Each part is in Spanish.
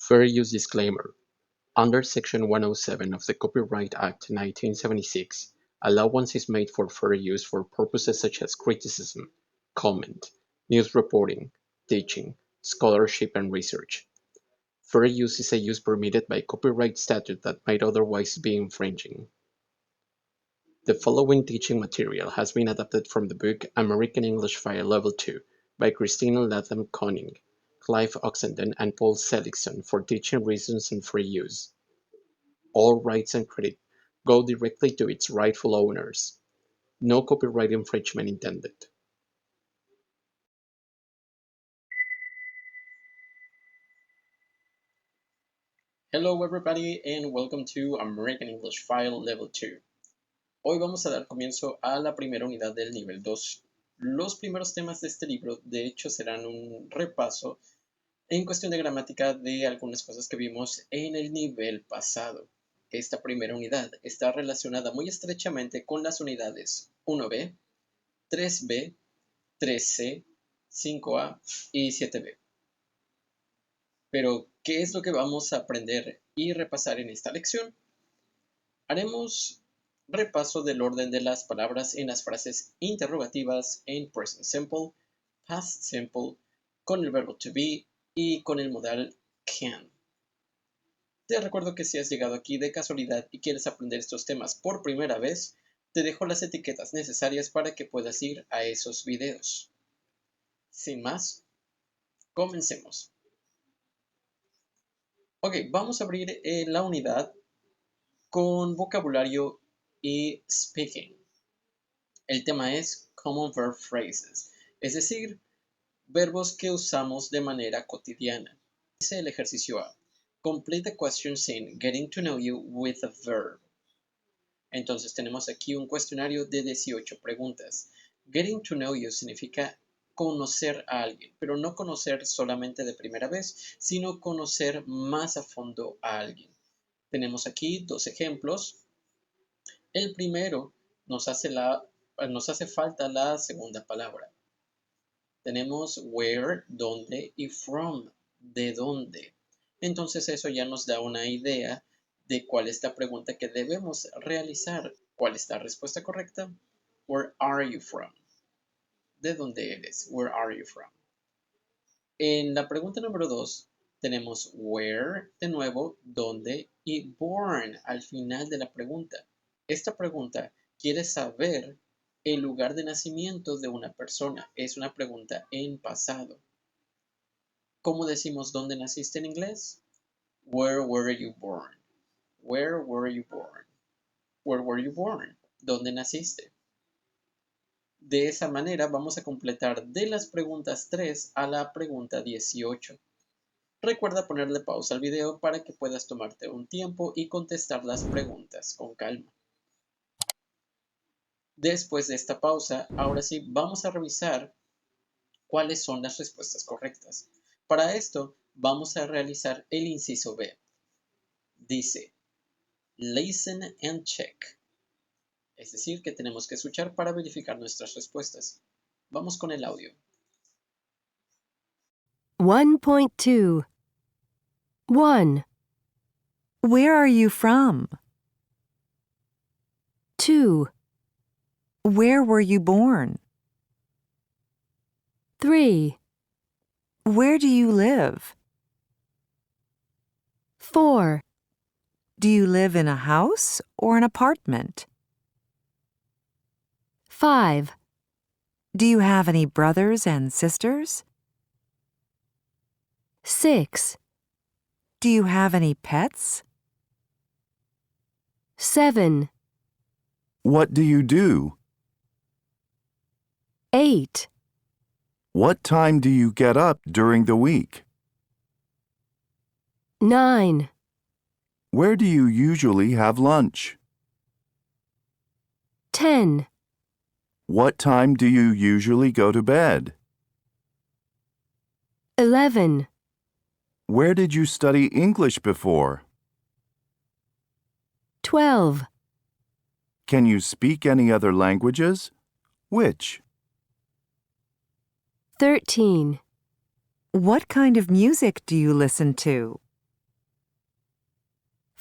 Fair use disclaimer. Under Section 107 of the Copyright Act 1976, allowance is made for fair use for purposes such as criticism, comment, news reporting, teaching, scholarship, and research. Fair use is a use permitted by copyright statute that might otherwise be infringing. The following teaching material has been adapted from the book American English File Level 2 by Christina Latham Conning, Clive Oxenden, and Paul Seligson for teaching reasons and free use. All rights and credit go directly to its rightful owners. No copyright infringement intended. Hello everybody and welcome to American English File Level 2. Hoy vamos a dar comienzo a la primera unidad del nivel 2. Los primeros temas de este libro de hecho serán un repaso en cuestión de gramática de algunas cosas que vimos en el nivel pasado. Esta primera unidad está relacionada muy estrechamente con las unidades 1B, 3B, 3C, 5A y 7B. Pero, ¿qué es lo que vamos a aprender y repasar en esta lección? Haremos repaso del orden de las palabras en las frases interrogativas en present simple, past simple, con el verbo to be y con el modal can. Te recuerdo que si has llegado aquí de casualidad y quieres aprender estos temas por primera vez, te dejo las etiquetas necesarias para que puedas ir a esos videos. Sin más, comencemos. Ok, vamos a abrir la unidad con vocabulario y speaking. El tema es common verb phrases, es decir, verbos que usamos de manera cotidiana. Dice el ejercicio A. Complete the question saying getting to know you with a verb. Entonces tenemos aquí un cuestionario de 18 preguntas. Getting to know you significa conocer a alguien, pero no conocer solamente de primera vez, sino conocer más a fondo a alguien. Tenemos aquí dos ejemplos. El primero nos hace falta la segunda palabra. Tenemos where, dónde y from, de dónde. Entonces eso ya nos da una idea de cuál es la pregunta que debemos realizar. ¿Cuál es la respuesta correcta? Where are you from? ¿De dónde eres? Where are you from? En la pregunta número 2 tenemos where, de nuevo, dónde y born al final de la pregunta. Esta pregunta quiere saber el lugar de nacimiento de una persona. Es una pregunta en pasado. ¿Cómo decimos dónde naciste en inglés? Where were you born? Where were you born? Where were you born? ¿Dónde naciste? De esa manera vamos a completar de las preguntas 3 a la pregunta 18. Recuerda ponerle pausa al video para que puedas tomarte un tiempo y contestar las preguntas con calma. Después de esta pausa, ahora sí vamos a revisar cuáles son las respuestas correctas. Para esto vamos a realizar el inciso B. Dice, listen and check. Es decir, que tenemos que escuchar para verificar nuestras respuestas. Vamos con el audio. 1.2 1, Where are you from? 2, Where were you born? 3, Where do you live? 4, Do you live in a house or an apartment? 5, Do you have any brothers and sisters? 6, Do you have any pets? 7, What do you do? 8, What time do you get up during the week? 9, Where do you usually have lunch? 10, What time do you usually go to bed? 11, Where did you study English before? 12, Can you speak any other languages? Which? 13, What kind of music do you listen to?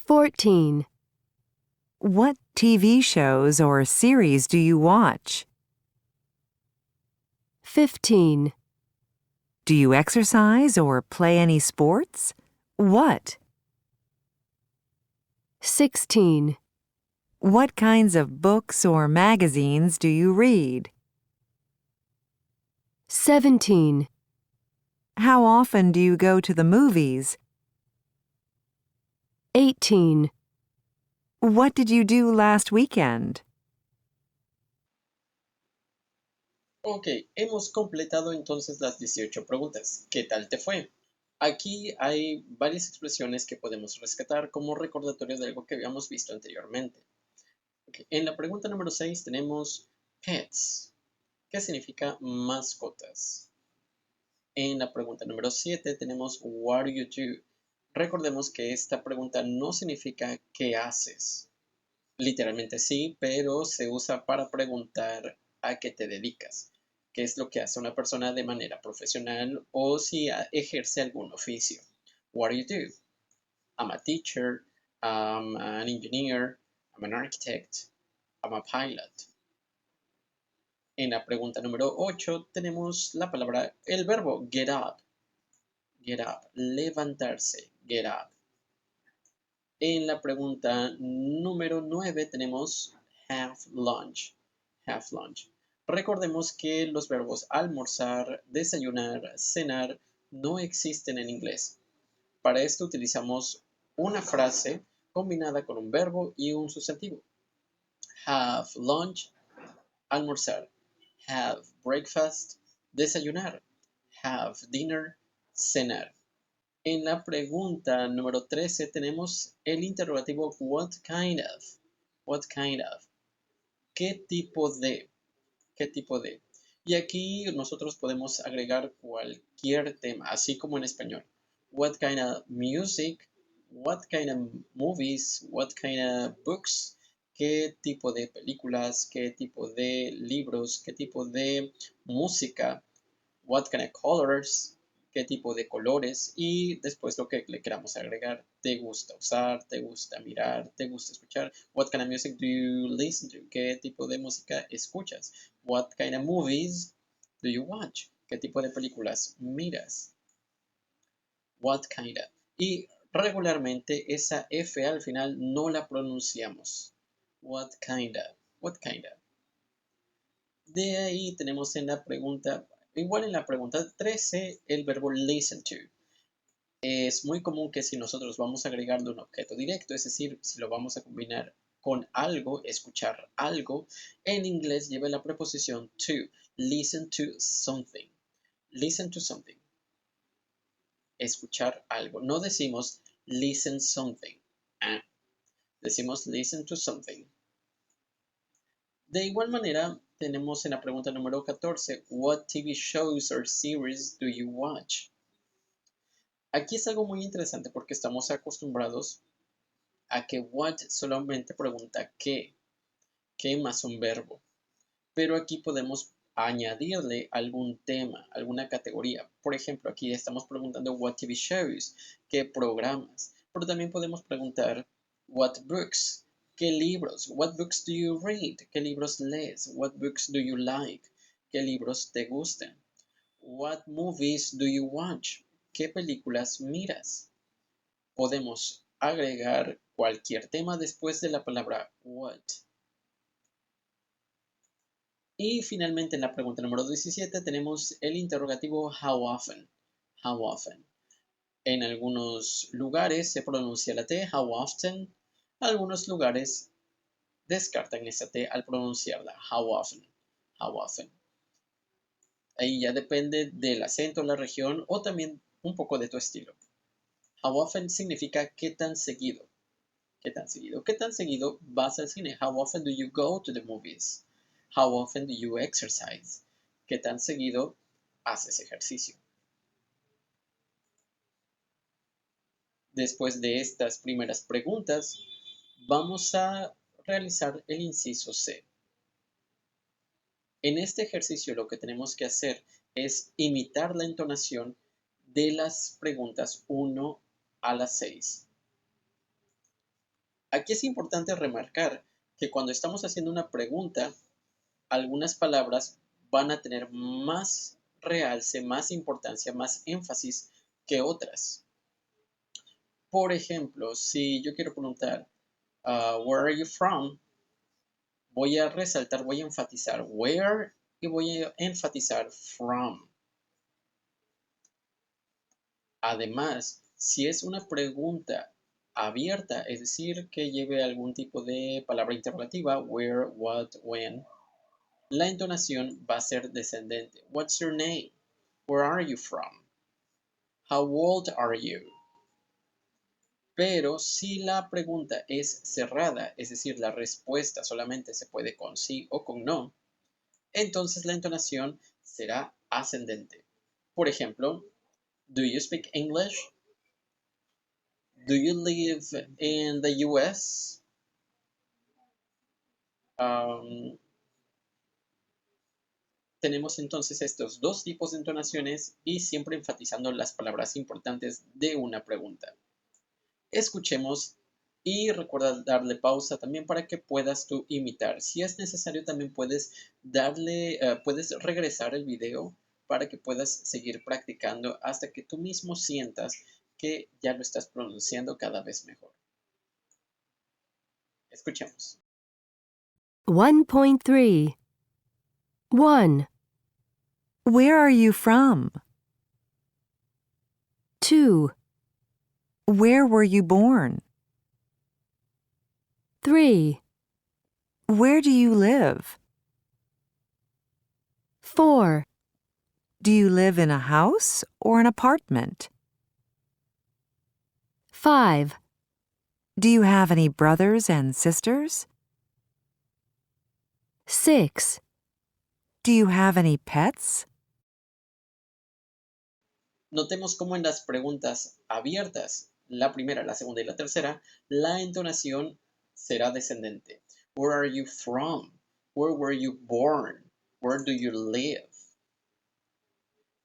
14. What TV shows or series do you watch? 15. Do you exercise or play any sports? What? 16. What kinds of books or magazines do you read? 17. How often do you go to the movies? 18. What did you do last weekend? Ok, hemos completado entonces las 18 preguntas. ¿Qué tal te fue? Aquí hay varias expresiones que podemos rescatar como recordatorio de algo que habíamos visto anteriormente. Ok, en la pregunta número 6 tenemos pets, que significa mascotas. En la pregunta número 7 tenemos what do you do. Recordemos que esta pregunta no significa ¿qué haces? Literalmente sí, pero se usa para preguntar a qué te dedicas, qué es lo que hace una persona de manera profesional o si ejerce algún oficio. What do you do? I'm a teacher, I'm an engineer, I'm an architect, I'm a pilot. En la pregunta número 8 tenemos la palabra, el verbo get up, levantarse, get up. En la pregunta número 9 tenemos have lunch, have lunch. Recordemos que los verbos almorzar, desayunar, cenar no existen en inglés. Para esto utilizamos una frase combinada con un verbo y un sustantivo. Have lunch, almorzar. Have breakfast, desayunar. Have dinner, cenar. En la pregunta número 13 tenemos el interrogativo what kind of. What kind of. ¿Qué tipo de? ¿Qué tipo de? Y aquí nosotros podemos agregar cualquier tema, así como en español. What kind of music? What kind of movies? What kind of books? ¿Qué tipo de películas? ¿Qué tipo de libros? ¿Qué tipo de música? What kind of colors? ¿Qué tipo de colores? Y después lo que le queramos agregar. ¿Te gusta usar? ¿Te gusta mirar? ¿Te gusta escuchar? What kind of music do you listen to? ¿Qué tipo de música escuchas? What kind of movies do you watch? ¿Qué tipo de películas miras? What kind of. Y regularmente esa F al final no la pronunciamos. What kind of. What kind of. De ahí tenemos en la pregunta, igual en la pregunta 13, el verbo listen to. Es muy común que si nosotros vamos a agregarle un objeto directo, es decir, si lo vamos a combinar con algo, escuchar algo, en inglés lleva la preposición to. Listen to something. Listen to something. Escuchar algo. No decimos listen something. Decimos listen to something. De igual manera, tenemos en la pregunta número 14, what TV shows or series do you watch? Aquí es algo muy interesante porque estamos acostumbrados a que what solamente pregunta qué más un verbo. Pero aquí podemos añadirle algún tema, alguna categoría. Por ejemplo, aquí estamos preguntando what TV shows, qué programas. Pero también podemos preguntar what books, qué libros, what books do you read, qué libros lees, what books do you like, qué libros te gustan, what movies do you watch, qué películas miras. Podemos agregar cualquier tema después de la palabra what. Y finalmente en la pregunta número 17 tenemos el interrogativo how often. How often. En algunos lugares se pronuncia la T, how often. Algunos lugares descartan esa T al pronunciarla, how often. How often. Ahí ya depende del acento, la región o también un poco de tu estilo. How often significa qué tan seguido. ¿Qué tan seguido? ¿Qué tan seguido vas al cine? How often do you go to the movies? How often do you exercise? ¿Qué tan seguido haces ejercicio? Después de estas primeras preguntas, vamos a realizar el inciso C. En este ejercicio lo que tenemos que hacer es imitar la entonación de las preguntas 1 a las 6. Aquí es importante remarcar que cuando estamos haciendo una pregunta, algunas palabras van a tener más realce, más importancia, más énfasis que otras. Por ejemplo, si yo quiero preguntar, where are you from? Voy a resaltar, voy a enfatizar where y voy a enfatizar from. Además, si es una pregunta abierta, es decir, que lleve algún tipo de palabra interrogativa, where, what, when, la entonación va a ser descendente. What's your name? Where are you from? How old are you? Pero si la pregunta es cerrada, es decir, la respuesta solamente se puede con sí o con no, entonces la entonación será ascendente. Por ejemplo, do you speak English? Do you live in the US? Tenemos entonces estos dos tipos de entonaciones y siempre enfatizando las palabras importantes de una pregunta. Escuchemos y recuerda darle pausa también para que puedas tú imitar. Si es necesario también puedes puedes regresar el video para que puedas seguir practicando hasta que tú mismo sientas que ya lo estás pronunciando cada vez mejor. Escuchemos. 1.3 1, Where are you from? 2, Where were you born? 3, Where do you live? 4, Do you live in a house or an apartment? 5, Do you have any brothers and sisters? 6, Do you have any pets? Notemos cómo en las preguntas abiertas, la primera, la segunda y la tercera, la entonación será descendente. Where are you from? Where were you born? Where do you live?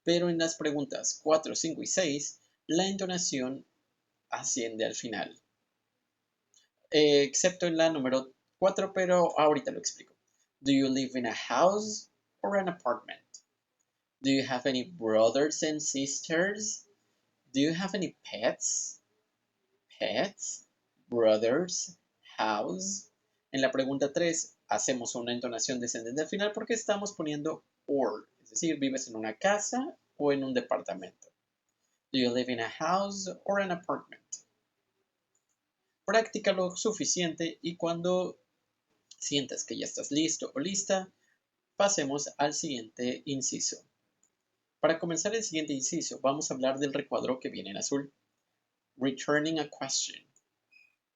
Pero en las preguntas 4, 5 y 6, la entonación asciende al final. Excepto en la número 4, pero ahorita lo explico. Do you live in a house or an apartment? Do you have any brothers and sisters? Do you have any pets? Pets, brothers, house. En la pregunta 3 hacemos una entonación descendente al final porque estamos poniendo or, es decir, vives en una casa o en un departamento. Do you live in a house or an apartment? Practica lo suficiente y cuando sientas que ya estás listo o lista, pasemos al siguiente inciso. Para comenzar el siguiente inciso, vamos a hablar del recuadro que viene en azul. Returning a question.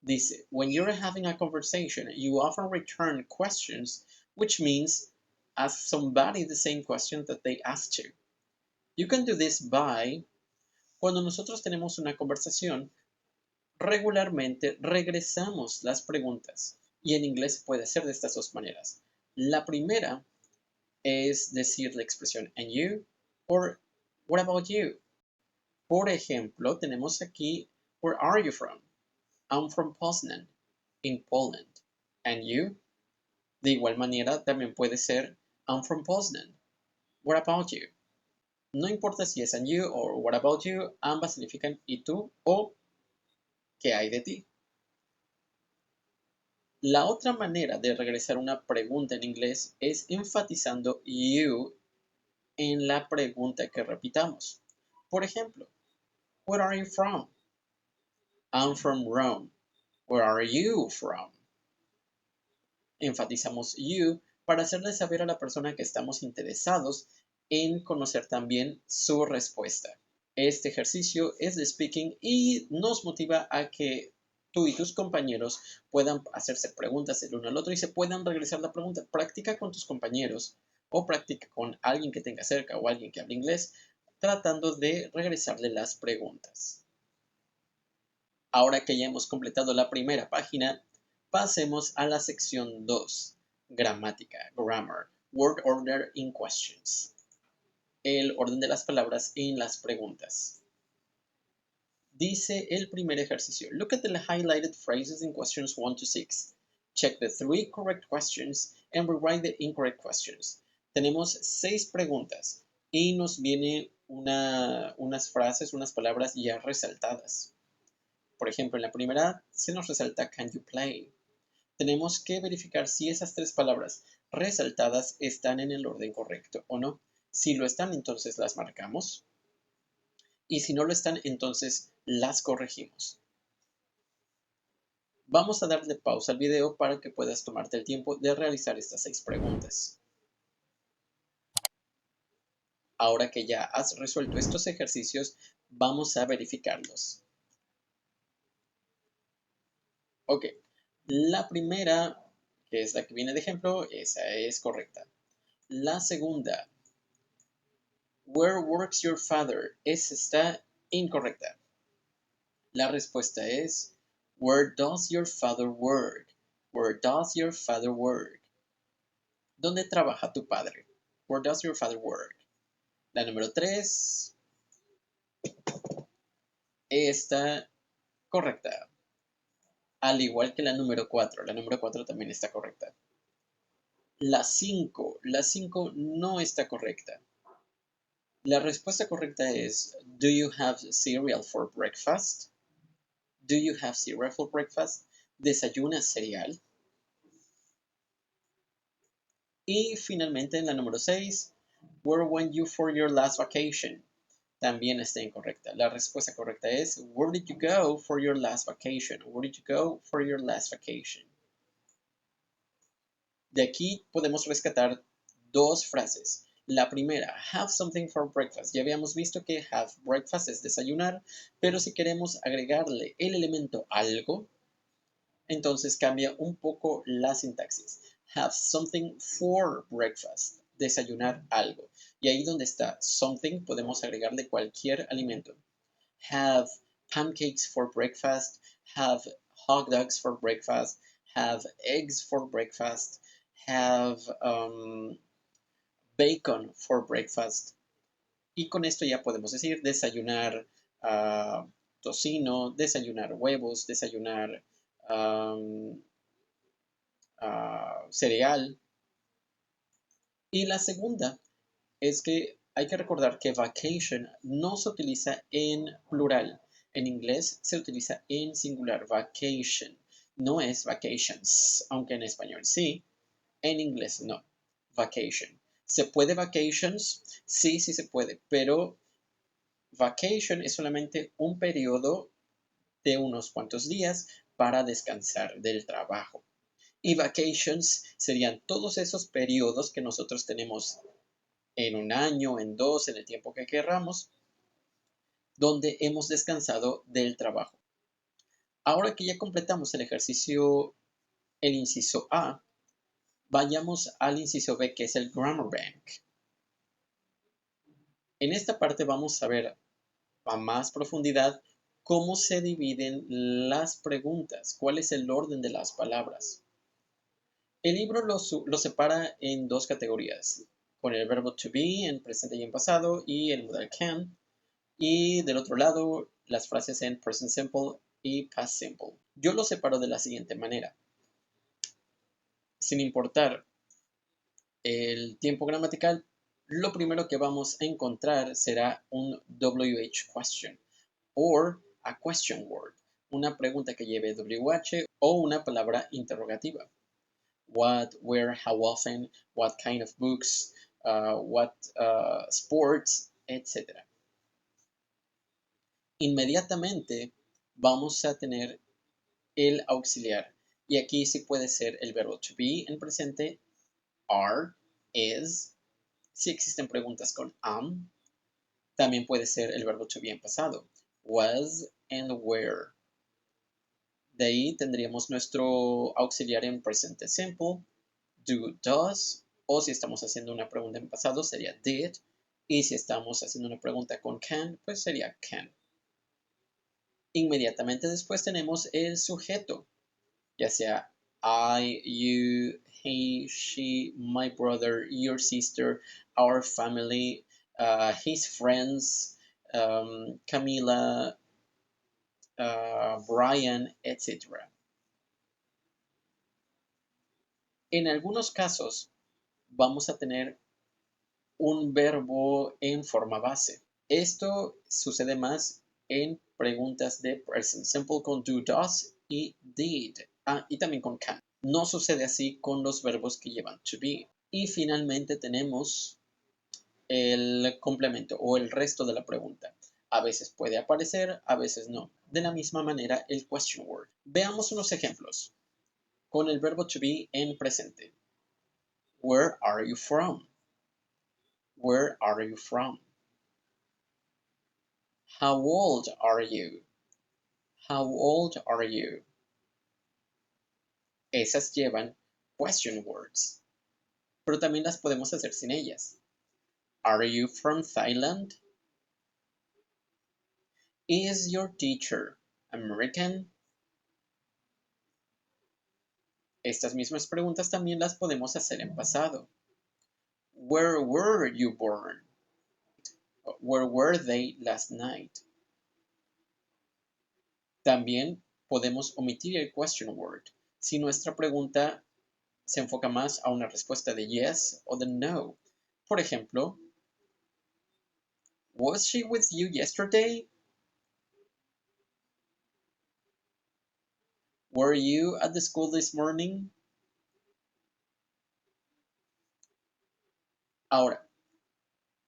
Dice, when you're having a conversation, you often return questions, which means ask somebody the same question that they asked you. You can do this by, cuando nosotros tenemos una conversación, regularmente regresamos las preguntas. Y en inglés se puede hacer de estas dos maneras. La primera es decir la expresión and you, or what about you? Por ejemplo, tenemos aquí, where are you from? I'm from Poznan, in Poland. And you? De igual manera, también puede ser, I'm from Poznan. What about you? No importa si es and you o what about you, ambas significan y tú o qué hay de ti. La otra manera de regresar una pregunta en inglés es enfatizando you en la pregunta que repitamos. Por ejemplo, where are you from? I'm from Rome. Where are you from? Enfatizamos you para hacerle saber a la persona que estamos interesados en conocer también su respuesta. Este ejercicio es de speaking y nos motiva a que tú y tus compañeros puedan hacerse preguntas el uno al otro y se puedan regresar la pregunta. Practica con tus compañeros o practica con alguien que tenga cerca o alguien que hable inglés, tratando de regresarle las preguntas. Ahora que ya hemos completado la primera página, pasemos a la sección 2, gramática, grammar, word order in questions, el orden de las palabras en las preguntas. Dice el primer ejercicio. Look at the highlighted phrases in questions 1 to 6. Check the 3 correct questions and rewrite the incorrect questions. Tenemos 6 preguntas y nos viene unas frases, unas palabras ya resaltadas. Por ejemplo, en la primera se nos resalta can you play. Tenemos que verificar si esas 3 palabras resaltadas están en el orden correcto o no. Si lo están, entonces las marcamos. Y si no lo están, entonces las corregimos. Vamos a darle pausa al video para que puedas tomarte el tiempo de realizar estas 6 preguntas. Ahora que ya has resuelto estos ejercicios, vamos a verificarlos. Ok, la primera, que es la que viene de ejemplo, esa es correcta. La segunda, where works your father? Esa está incorrecta. La respuesta es, where does your father work? Where does your father work? ¿Dónde trabaja tu padre? Where does your father work? La número 3 está correcta. Al igual que la número 4. La número 4 también está correcta. La 5 no está correcta. La respuesta correcta es, do you have cereal for breakfast? Do you have cereal for breakfast? ¿Desayunas cereal? Y finalmente en la número 6, where went you for your last vacation? También está incorrecta. La respuesta correcta es, where did you go for your last vacation? Where did you go for your last vacation? De aquí podemos rescatar 2 frases. La primera, have something for breakfast. Ya habíamos visto que have breakfast es desayunar, pero si queremos agregarle el elemento algo, entonces cambia un poco la sintaxis. Have something for breakfast. Desayunar algo. Y ahí donde está something podemos agregarle cualquier alimento. Have pancakes for breakfast. Have hot dogs for breakfast. Have eggs for breakfast. Have bacon for breakfast. Y con esto ya podemos decir desayunar tocino, desayunar huevos, desayunar cereal. Y la segunda es que hay que recordar que vacation no se utiliza en plural. En inglés se utiliza en singular, vacation. No es vacations, aunque en español sí. En inglés no, vacation. ¿Se puede vacations? Sí, sí se puede, pero vacation es solamente un periodo de unos cuantos días para descansar del trabajo. Y vacations serían todos esos periodos que nosotros tenemos en un año, en 2, en el tiempo que querramos, donde hemos descansado del trabajo. Ahora que ya completamos el ejercicio, el inciso A, vayamos al inciso B, que es el Grammar Bank. En esta parte vamos a ver a más profundidad cómo se dividen las preguntas, cuál es el orden de las palabras. El libro lo separa en 2 categorías, con el verbo to be en presente y en pasado y el modal can, y del otro lado las frases en present simple y past simple. Yo lo separo de la siguiente manera. Sin importar el tiempo gramatical, lo primero que vamos a encontrar será un WH question or a question word, una pregunta que lleve WH o una palabra interrogativa. What, where, how often, what kind of books, what sports, etc. Inmediatamente vamos a tener el auxiliar. Y aquí sí puede ser el verbo to be en presente, are, is. Si existen preguntas con am, también puede ser el verbo to be en pasado, was and were. De ahí tendríamos nuestro auxiliar en presente simple, do, does, o si estamos haciendo una pregunta en pasado sería did, y si estamos haciendo una pregunta con can, pues sería can. Inmediatamente después tenemos el sujeto, ya sea I, you, he, she, my brother, your sister, our family, his friends, Camila, Brian, etc. En algunos casos vamos a tener un verbo en forma base. Esto sucede más en preguntas de present simple con do, does y did. Y también con can. No sucede así con los verbos que llevan to be. Y finalmente tenemos el complemento o el resto de la pregunta. A veces puede aparecer, a veces no. De la misma manera el question word. Veamos unos ejemplos con el verbo to be en presente. Where are you from? Where are you from? How old are you? How old are you? Esas llevan question words, pero también las podemos hacer sin ellas. Are you from Thailand? Is your teacher American? Estas mismas preguntas también las podemos hacer en pasado. Where were you born? Where were they last night? También podemos omitir el question word si nuestra pregunta se enfoca más a una respuesta de yes o de no. Por ejemplo, was she with you yesterday? Were you at the school this morning? Ahora,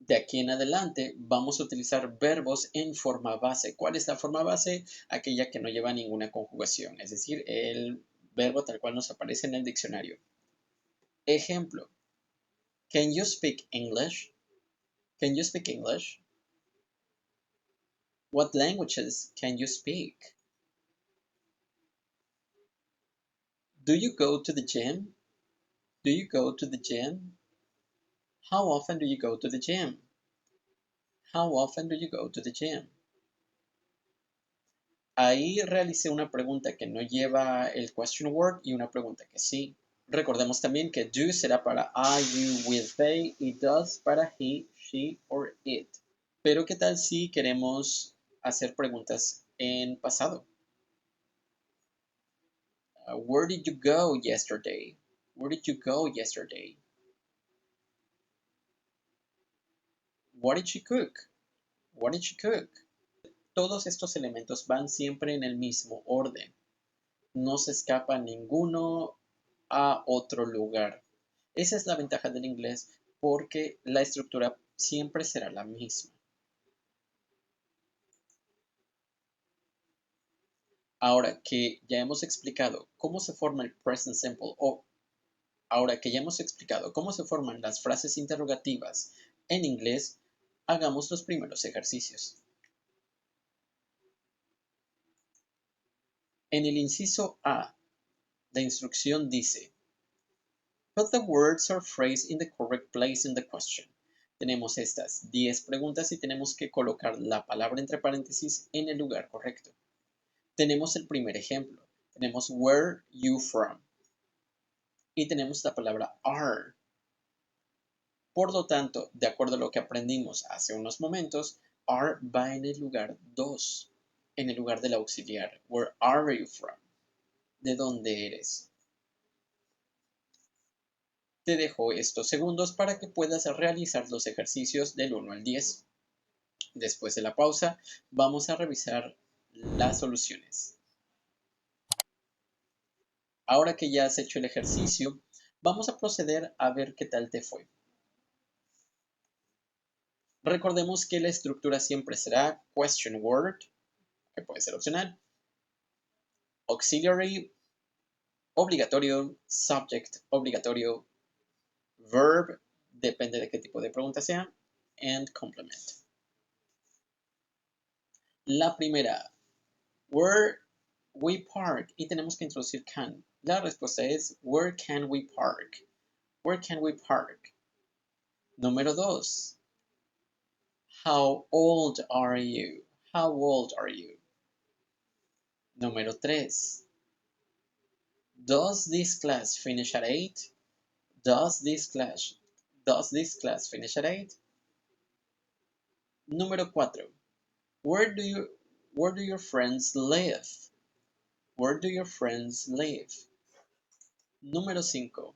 de aquí en adelante vamos a utilizar verbos en forma base. ¿Cuál es la forma base? Aquella que no lleva ninguna conjugación, es decir, el verbo tal cual nos aparece en el diccionario. Ejemplo, can you speak English? Can you speak English? What languages can you speak? Do you go to the gym? Do you go to the gym? How often do you go to the gym? How often do you go to the gym? Ahí realicé una pregunta que no lleva el question word y una pregunta que sí. Recordemos también que do será para I, you, we, they y does para he, she or it. Pero ¿qué tal si queremos hacer preguntas en pasado? Where did you go yesterday? Where did you go yesterday? What did she cook? What did she cook? Todos estos elementos van siempre en el mismo orden. No se escapa ninguno a otro lugar. Esa es la ventaja del inglés porque la estructura siempre será la misma. Ahora que ya hemos explicado cómo se forma el present simple o ahora que ya hemos explicado cómo se forman las frases interrogativas en inglés, hagamos los primeros ejercicios. En el inciso A, la instrucción dice put the words or phrase in the correct place in the question. Tenemos estas 10 preguntas y tenemos que colocar la palabra entre paréntesis en el lugar correcto. Tenemos el primer ejemplo. Tenemos where you from. Y tenemos la palabra are. Por lo tanto, de acuerdo a lo que aprendimos hace unos momentos, are va en el lugar 2, en el lugar del auxiliar. Where are you from? ¿De dónde eres? Te dejo estos segundos para que puedas realizar los ejercicios del 1 al 10. Después de la pausa, vamos a revisar las soluciones. Ahora que ya has hecho el ejercicio, vamos a proceder a ver qué tal te fue. Recordemos que la estructura siempre será question word, que puede ser opcional, auxiliary, obligatorio, subject, obligatorio, verb, depende de qué tipo de pregunta sea, and complement. La primera, where we park, y tenemos que introducir can. La respuesta es, where can we park? Where can we park? Número 2, how old are you? How old are you? Número 3, does this class finish at 8? Does this class finish at 8? Número 4, where do you Where do your friends live? Where do your friends live? Número 5.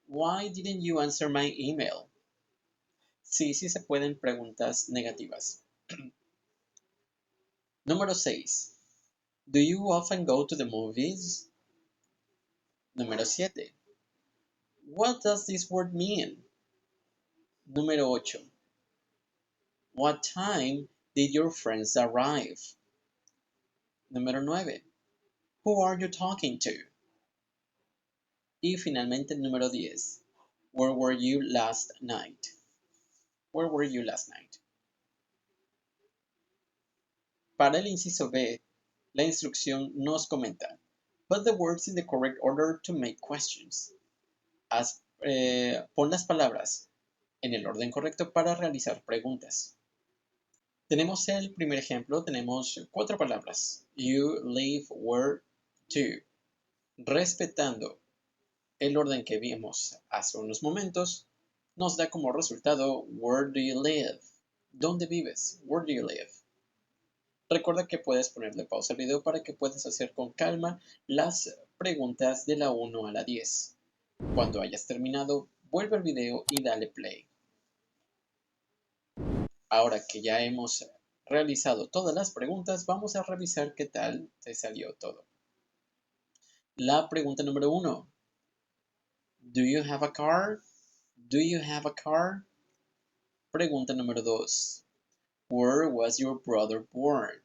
Why didn't you answer my email? Sí, sí se pueden preguntas negativas. Número 6. Do you often go to the movies? Número 7. What does this word mean? Número 8. What time did your friends arrive? Número 9. Who are you talking to? Y finalmente número 10. Where were you last night? Where were you last night? Para el inciso B, la instrucción nos comenta: put the words in the correct order to make questions. Pon las palabras en el orden correcto para realizar preguntas. Tenemos el primer ejemplo, tenemos 4 palabras. You, live, where, to. Respetando el orden que vimos hace unos momentos, nos da como resultado where do you live? ¿Dónde vives? Where do you live? Recuerda que puedes ponerle pausa al video para que puedas hacer con calma las preguntas de la 1 a la 10. Cuando hayas terminado, vuelve al video y dale play. Ahora que ya hemos realizado todas las preguntas, vamos a revisar qué tal te salió todo. La pregunta número 1. Do you have a car? Do you have a car? Pregunta número 2. Where was your brother born?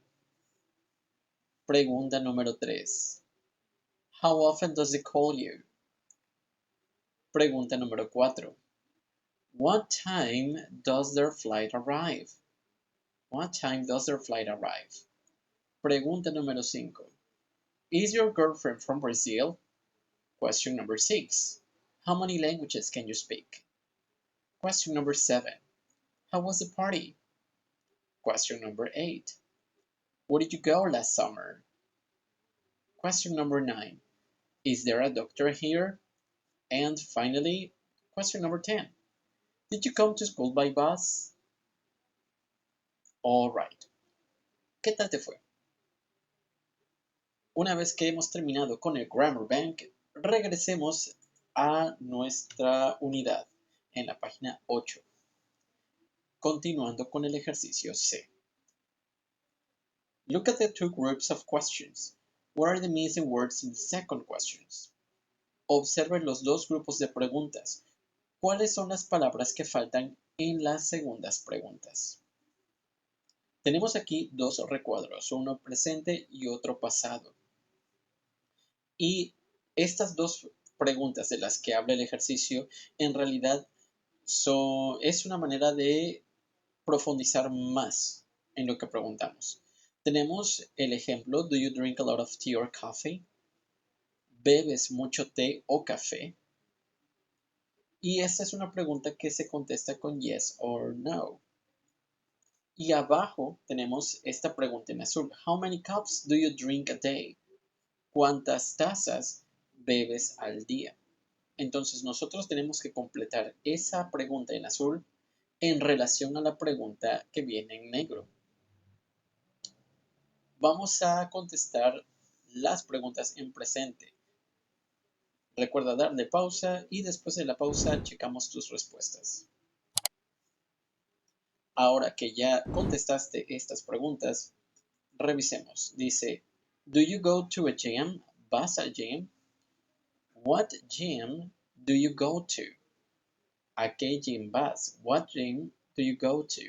Pregunta número 3. How often does he call you? Pregunta número 4. What time does their flight arrive? What time does their flight arrive? Pregunta número 5. Is your girlfriend from Brazil? Question number 6. How many languages can you speak? Question number 7. How was the party? Question number 8. Where did you go last summer? Question number 9. Is there a doctor here? And finally, question number 10. Did you come to school by bus? All right. ¿Qué tal te fue? Una vez que hemos terminado con el Grammar Bank, regresemos a nuestra unidad en la página 8, continuando con el ejercicio C. Look at the 2 groups of questions. What are the missing words in the second questions? Observe los 2 grupos de preguntas. ¿Cuáles son las palabras que faltan en las segundas preguntas? Tenemos aquí 2 recuadros, uno presente y otro pasado. Y estas 2 preguntas de las que habla el ejercicio en realidad es una manera de profundizar más en lo que preguntamos. Tenemos el ejemplo, do you drink a lot of tea or coffee? ¿Bebes mucho té o café? Y esta es una pregunta que se contesta con yes or no. Y abajo tenemos esta pregunta en azul. How many cups do you drink a day? ¿Cuántas tazas bebes al día? Entonces nosotros tenemos que completar esa pregunta en azul en relación a la pregunta que viene en negro. Vamos a contestar las preguntas en presente. Recuerda darle pausa y después de la pausa checamos tus respuestas. Ahora que ya contestaste estas preguntas, revisemos. Dice, do you go to a gym? ¿Vas al gym? What gym do you go to? ¿A qué gym vas? What gym do you go to?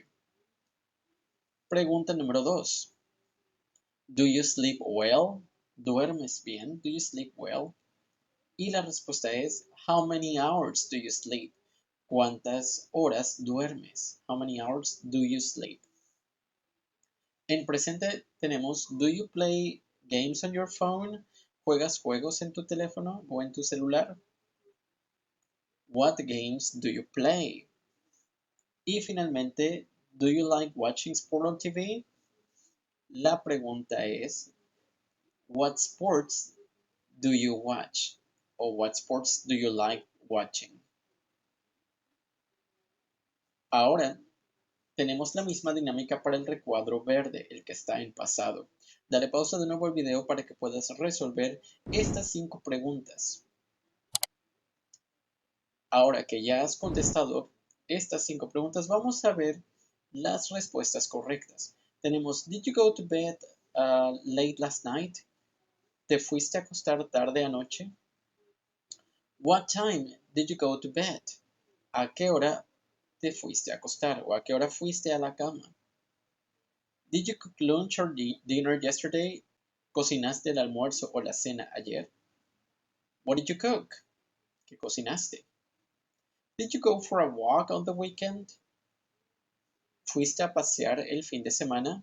Pregunta número 2. Do you sleep well? ¿Duermes bien? Do you sleep well? Y la respuesta es, how many hours do you sleep? ¿Cuántas horas duermes? How many hours do you sleep? En presente tenemos, do you play games on your phone? ¿Juegas juegos en tu teléfono o en tu celular? What games do you play? Y finalmente, do you like watching sport on TV? La pregunta es, what sports do you watch? O what sports do you like watching? Ahora Tenemos la misma dinámica para el recuadro verde, el que está en pasado. Dale pausa de nuevo al video para que puedas resolver estas 5 preguntas. Ahora que ya has contestado estas 5 preguntas, vamos a ver las respuestas correctas. Tenemos, did you go to bed late last night? ¿Te fuiste a acostar tarde anoche? What time did you go to bed? ¿A qué hora te fuiste a acostar o a qué hora fuiste a la cama? Did you cook lunch or dinner yesterday? ¿Cocinaste el almuerzo o la cena ayer? What did you cook? ¿Qué cocinaste? Did you go for a walk on the weekend? ¿Fuiste a pasear el fin de semana?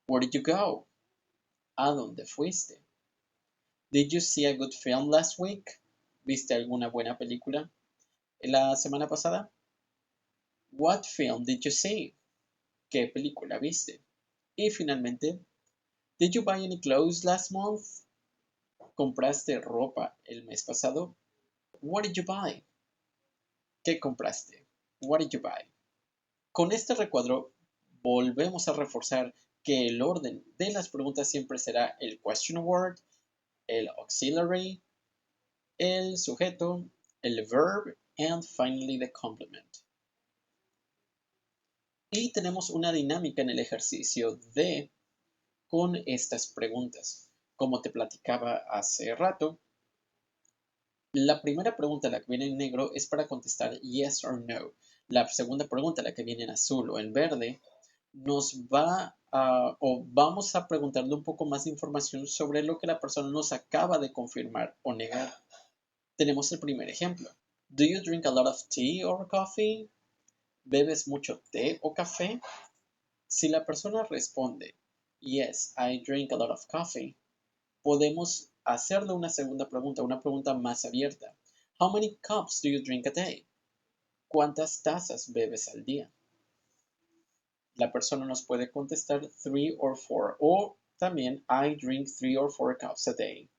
Where did you go? ¿A dónde fuiste? Did you see a good film last week? ¿Viste alguna buena película la semana pasada? What film did you see? ¿Qué película viste? Y finalmente, did you buy any clothes last month? ¿Compraste ropa el mes pasado? What did you buy? ¿Qué compraste? What did you buy? Con este recuadro volvemos a reforzar que el orden de las preguntas siempre será el question word, el auxiliary, el sujeto, el verb, and finally the complement. Y tenemos una dinámica en el ejercicio D con estas preguntas. Como te platicaba hace rato, la primera pregunta, la que viene en negro, es para contestar yes or no. La segunda pregunta, la que viene en azul o en verde, nos va a, o vamos a preguntarle un poco más de información sobre lo que la persona nos acaba de confirmar o negar. Tenemos el primer ejemplo. Do you drink a lot of tea or coffee? ¿Bebes mucho té o café? Si la persona responde, yes, I drink a lot of coffee, podemos hacerle una segunda pregunta, una pregunta más abierta. How many cups do you drink a day? ¿Cuántas tazas bebes al día? La persona nos puede contestar 3 or 4 o también I drink 3 or 4 cups a day.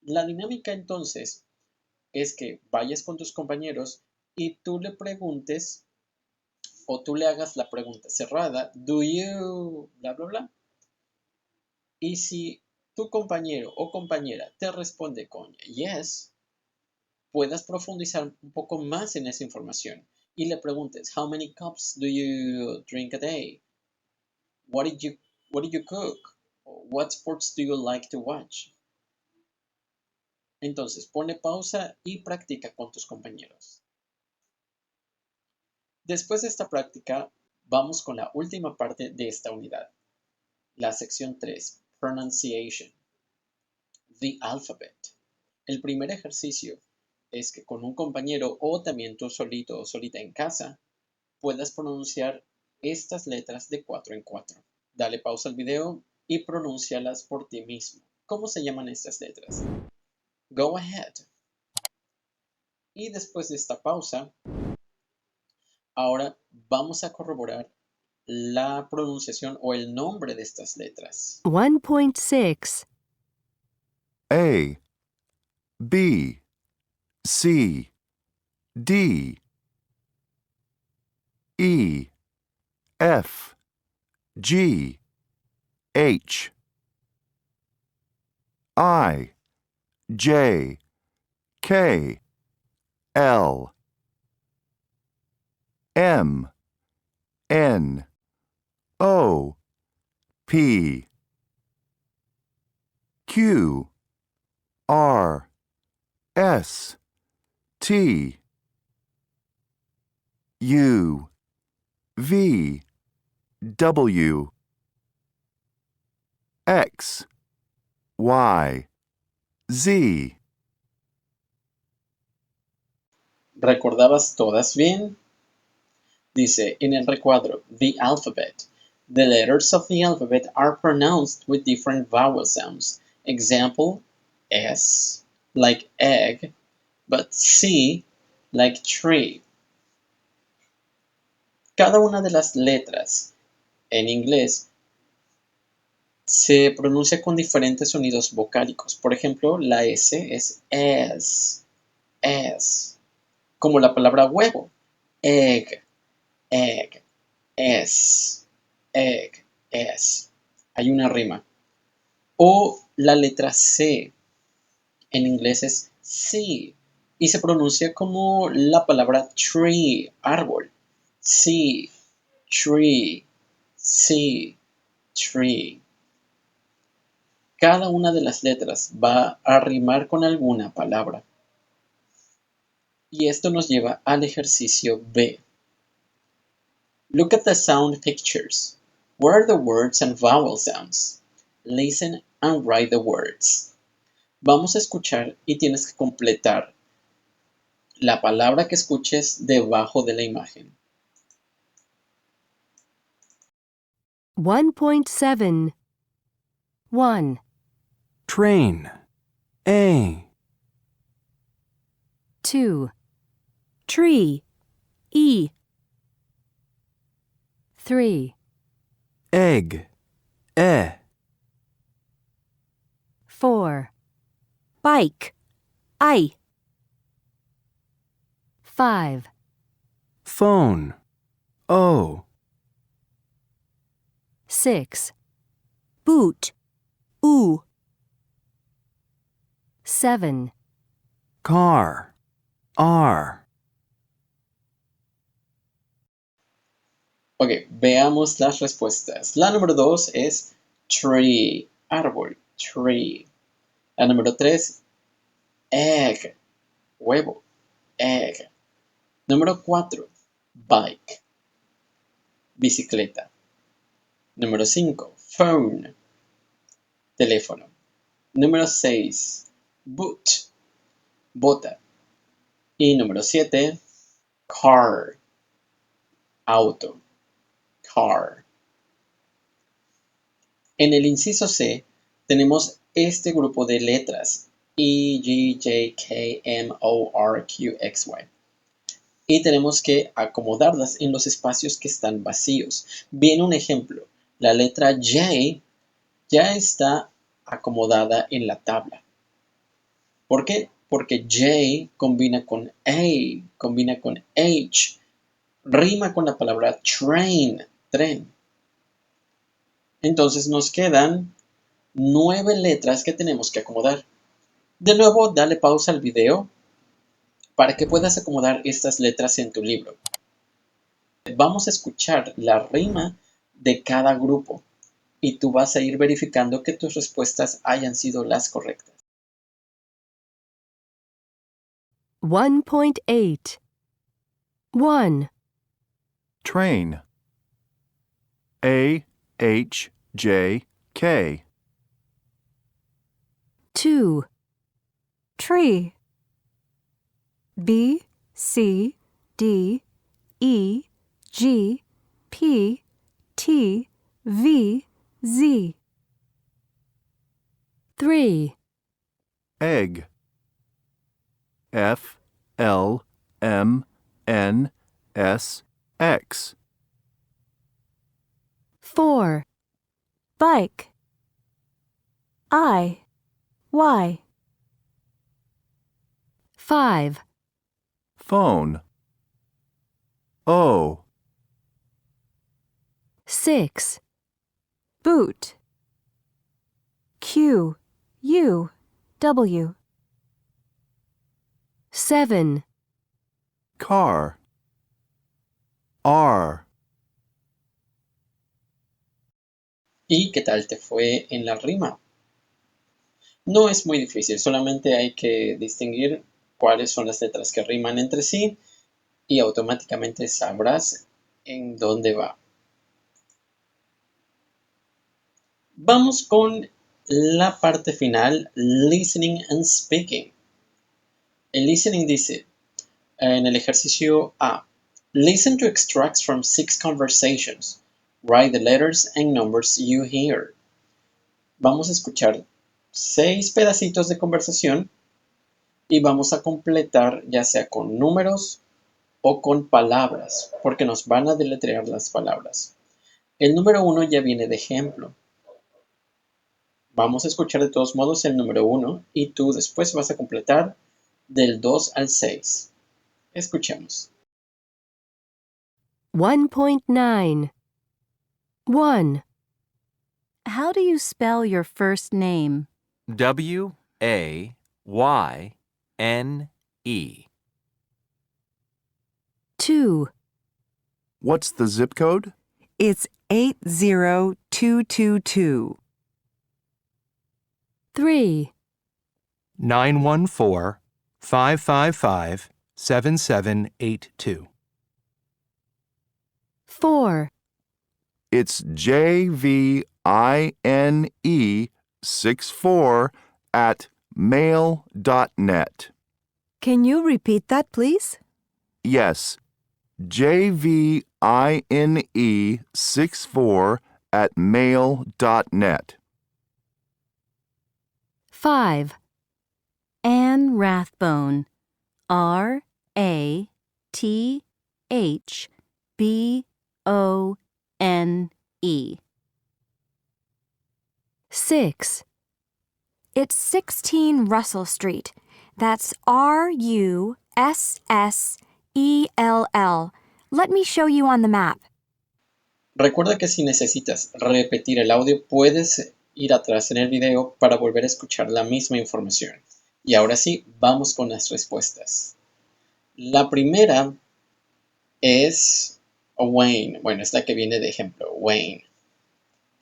La dinámica entonces es que vayas con tus compañeros y tú le preguntes o tú le hagas la pregunta cerrada, do you, bla, bla, bla. Y si tu compañero o compañera te responde con yes, puedas profundizar un poco más en esa información y le preguntes, how many cups do you drink a day? What did you cook? What sports do you like to watch? Entonces, pone pausa y practica con tus compañeros. Después de esta práctica, vamos con la última parte de esta unidad. La sección 3, Pronunciation. The Alphabet. El primer ejercicio es que con un compañero o también tú solito o solita en casa puedas pronunciar estas letras de 4 en 4. Dale pausa al video y pronúncialas por ti mismo. ¿Cómo se llaman estas letras? Go ahead. Y después de esta pausa, ahora vamos a corroborar la pronunciación o el nombre de estas letras. 1.6. A, B, C, D, E, F, G, H, I, J, K, L, M, N, O, P, Q, R, S, T, U, V, W, X, Y, Z. ¿Recordabas todas bien? Dice en el recuadro, the alphabet. The letters of the alphabet are pronounced with different vowel sounds. Example, S, like egg, but C, like tree. Cada una de las letras en inglés se pronuncia con diferentes sonidos vocálicos. Por ejemplo, la S es as, como la palabra huevo, egg. egg, es, egg, es. Hay una rima. O la letra C, en inglés es C, y se pronuncia como la palabra tree, árbol. C, tree, C, tree. Cada una de las letras va a rimar con alguna palabra. Y esto nos lleva al ejercicio B. Look at the sound pictures. Where are the words and vowel sounds? Listen and write the words. Vamos a escuchar y tienes que completar la palabra que escuches debajo de la imagen. 1.7 1, train, A, 2, tree, E, 3, egg, E, 4, bike, I, 5, phone, O, 6, boot, U, 7, car, R, Ok, veamos las respuestas. La número 2 es tree, árbol, tree. La número 3, egg, huevo, egg. Número 4, bike, bicicleta. Número 5, phone, teléfono. Número 6, boot, bota. Y número 7, car, auto, car. En el inciso C tenemos este grupo de letras E, G, J, K, M, O, R, Q, X, Y. Y tenemos que acomodarlas en los espacios que están vacíos. Viene un ejemplo. La letra J ya está acomodada en la tabla. ¿Por qué? Porque J combina con A, combina con H, rima con la palabra train, tren. Entonces nos quedan 9 letras que tenemos que acomodar. De nuevo, dale pausa al video para que puedas acomodar estas letras en tu libro. Vamos a escuchar la rima de cada grupo y tú vas a ir verificando que tus respuestas hayan sido las correctas. 1.8 1, train. A, H, J, K. 2, tree, B, C, D, E, G, P, T, V, Z. 3, Egg. F, L, M, N, S, X. 4, bike, I, Y. 5, Phone. O. 6, boot, Q, U, W. 7, Car. R. ¿Y qué tal te fue en la rima? No es muy difícil, solamente hay que distinguir cuáles son las letras que riman entre sí y automáticamente sabrás en dónde va. Vamos con la parte final, listening and speaking. El listening dice, en el ejercicio A, listen to extracts from 6 conversations. Write the letters and numbers you hear. Vamos a escuchar 6 pedacitos de conversación y vamos a completar ya sea con números o con palabras, porque nos van a deletrear las palabras. El número 1 ya viene de ejemplo. Vamos a escuchar de todos modos el número 1 y tú después vas a completar del 2 al 6. Escuchemos. 1.9. 1. How do you spell your first name? WAYNE. 2. What's the zip code? It's 80222. 3. 914-555-7782. 4. It's JVINE64 at mail.net. Can you repeat that, please? Yes, JVINE64 at mail.net. 5. Anne Rathbone. RATHBONE. 6. It's 16 Russell Street. That's RUSSELL. Let me show you on the map. Recuerda que si necesitas repetir el audio, puedes ir atrás en el video para volver a escuchar la misma información. Y ahora sí, vamos con las respuestas. La primera es Wayne. Bueno, es la que viene de ejemplo, Wayne.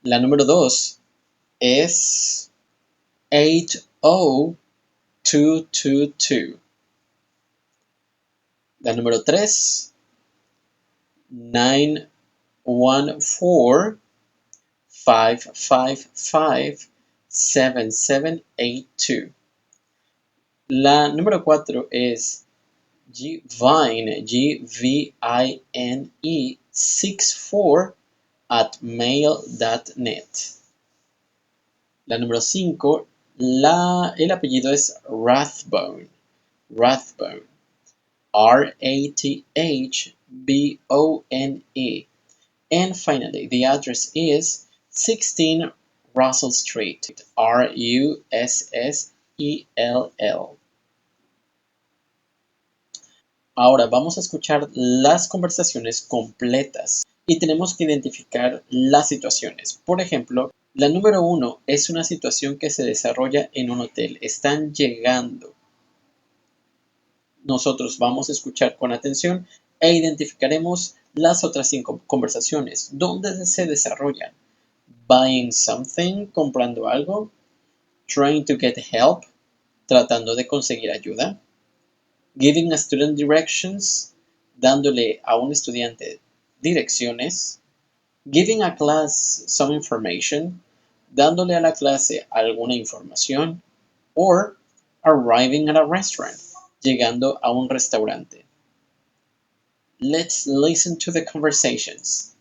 La número 2 es 80222. La número 3, 914-555-7782. La número 4 es Gvine, GVINE64 at mail.net. La número 5, el apellido es Rathbone, Rathbone, RATHBONE. And finally, the address is 16 Russell Street, RUSSELL. Ahora vamos a escuchar las conversaciones completas y tenemos que identificar las situaciones. Por ejemplo, la número 1 es una situación que se desarrolla en un hotel. Están llegando. Nosotros vamos a escuchar con atención e identificaremos las otras 5 conversaciones. ¿Dónde se desarrollan? Buying something, comprando algo. Trying to get help, tratando de conseguir ayuda. Giving a student directions, dándole a un estudiante direcciones. Giving a class some information, dándole a la clase alguna información. Or arriving at a restaurant, llegando a un restaurante. Let's listen to the conversations.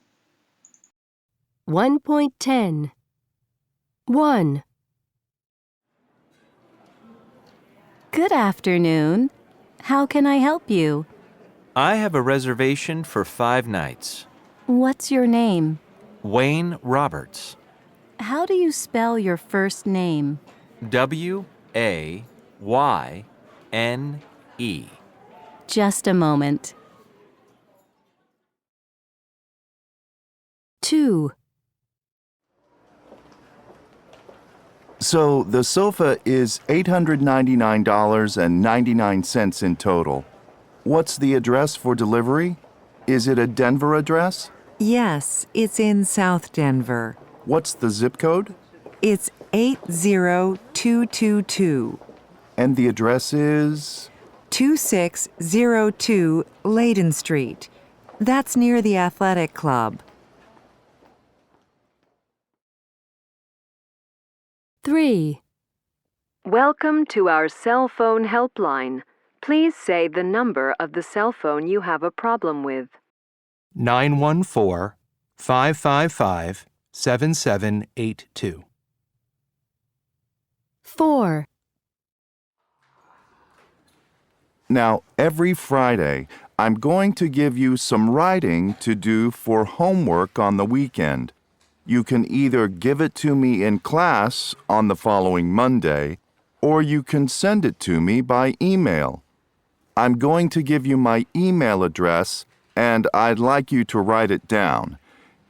1.10. 1. Good afternoon. How can I help you? I have a reservation for 5 nights. What's your name? Wayne Roberts. How do you spell your first name? WAYNE. Just a moment. 2. So the sofa is $899.99 in total. What's the address for delivery? Is it a Denver address? Yes, it's in South Denver. What's the zip code? It's 80222. And the address is? 2602 Layden Street. That's near the athletic club. 3. Welcome to our cell phone helpline. Please say the number of the cell phone you have a problem with. 914-555-7782. 4. Now, every Friday, I'm going to give you some writing to do for homework on the weekend. You can either give it to me in class on the following Monday, or you can send it to me by email. I'm going to give you my email address and I'd like you to write it down.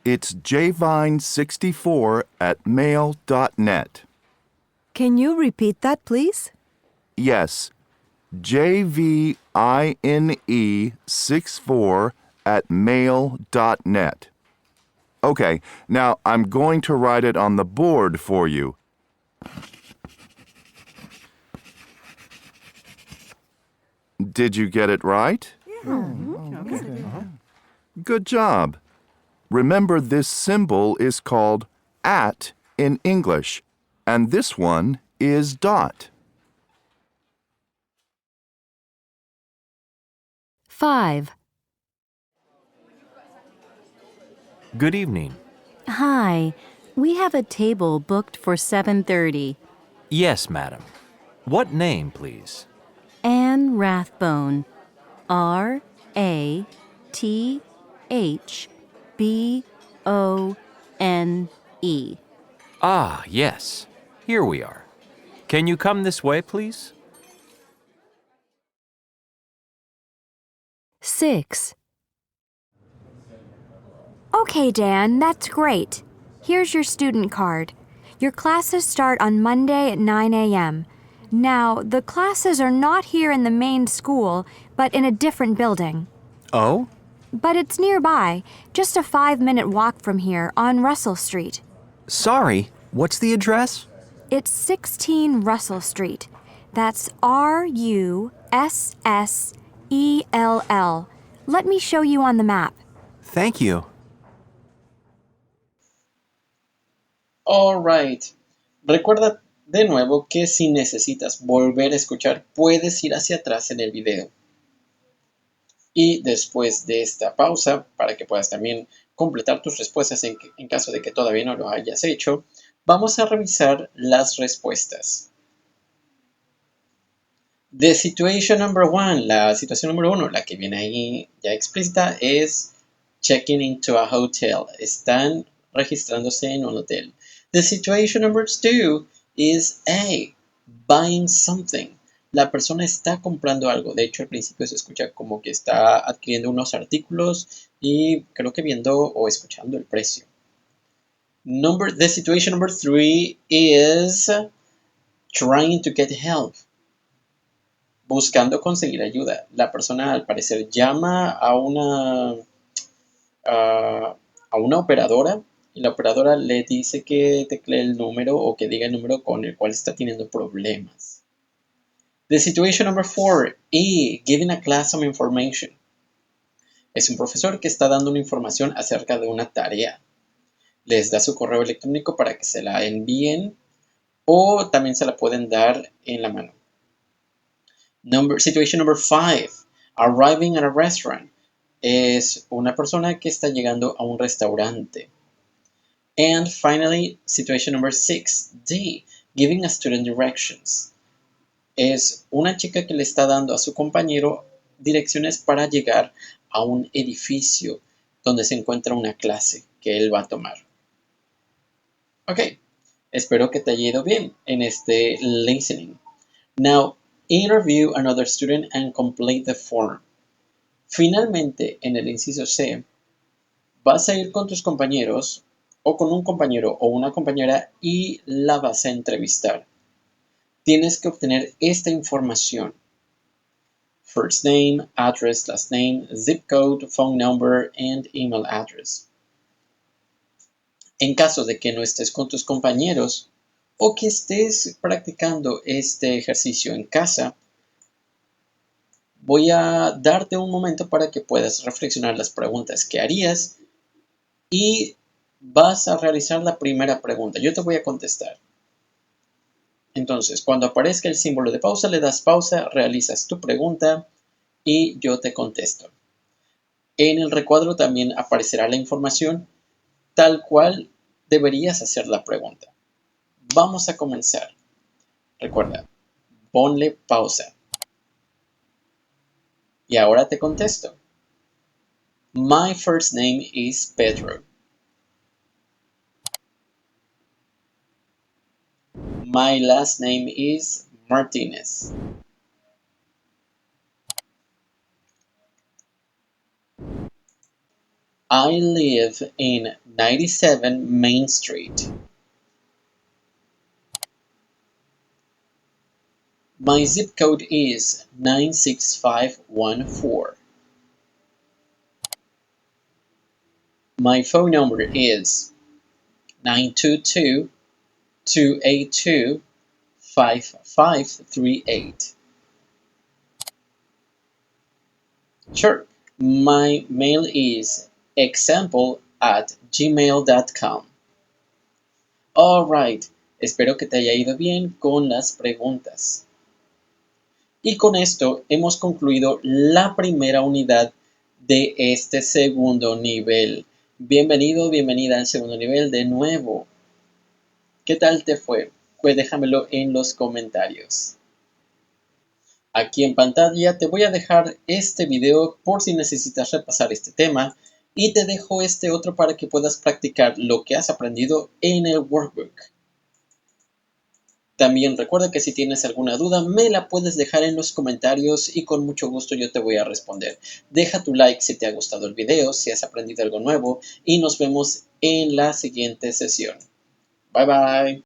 It's jvine64@mail.net. Can you repeat that, please? Yes, jvine64@mail.net. Okay, now I'm going to write it on the board for you. Did you get it right? Good job. Remember, this symbol is called @ in English, and this one is dot. 5. Good evening. Hi. We have a table booked for 7:30. Yes, madam. What name, please? Anne Rathbone. Rathbone. Ah, yes. Here we are. Can you come this way, please? 6. Okay, Dan, that's great. Here's your student card. Your classes start on Monday at 9 a.m. Now, the classes are not here in the main school, but in a different building. Oh? But it's nearby, just a 5-minute walk from here on Russell Street. Sorry, what's the address? It's 16 Russell Street. That's Russell. Let me show you on the map. Thank you. All right. Recuerda de nuevo que si necesitas volver a escuchar, puedes ir hacia atrás en el video. Y después de esta pausa, para que puedas también completar tus respuestas en caso de que todavía no lo hayas hecho, vamos a revisar las respuestas. The situation number 1, la situación número 1, la que viene ahí ya explícita, es checking into a hotel. Están registrándose en un hotel. The situation number 2 is A, buying something. La persona está comprando algo. De hecho, al principio se escucha como que está adquiriendo unos artículos y creo que viendo o escuchando el precio. The situation number 3 is trying to get help. Buscando conseguir ayuda. La persona al parecer llama a una operadora y la operadora le dice que teclee el número o que diga el número con el cual está teniendo problemas. The situation number 4, E, giving a class some information. Es un profesor que está dando una información acerca de una tarea. Les da su correo electrónico para que se la envíen o también se la pueden dar en la mano. Situation number 5, arriving at a restaurant. Es una persona que está llegando a un restaurante. And finally, situation number 6, D, giving a student directions. Es una chica que le está dando a su compañero direcciones para llegar a un edificio donde se encuentra una clase que él va a tomar. Ok, espero que te haya ido bien en este listening. Now, interview another student and complete the form. Finalmente, en el inciso C, vas a ir con tus compañeros o con un compañero o una compañera y la vas a entrevistar. Tienes que obtener esta información: first name, address, last name, zip code, phone number, and email address. En caso de que no estés con tus compañeros o que estés practicando este ejercicio en casa, voy a darte un momento para que puedas reflexionar las preguntas que harías y vas a realizar la primera pregunta. Yo te voy a contestar. Entonces, cuando aparezca el símbolo de pausa, le das pausa, realizas tu pregunta y yo te contesto. En el recuadro también aparecerá la información tal cual deberías hacer la pregunta. Vamos a comenzar. Recuerda, ponle pausa. Y ahora te contesto. My first name is Pedro. My last name is Martinez. I live in 97 Main Street. My zip code is 96514. My phone number is 922-282-5538. Sure, my mail is example@gmail.com. Alright, espero que te haya ido bien con las preguntas. Y con esto hemos concluido la primera unidad de este segundo nivel. Bienvenido, bienvenida al segundo nivel de nuevo. ¿Qué tal te fue? Pues déjamelo en los comentarios. Aquí en pantalla te voy a dejar este video por si necesitas repasar este tema y te dejo este otro para que puedas practicar lo que has aprendido en el workbook. También recuerda que si tienes alguna duda me la puedes dejar en los comentarios y con mucho gusto yo te voy a responder. Deja tu like si te ha gustado el video, si has aprendido algo nuevo y nos vemos en la siguiente sesión. Bye bye.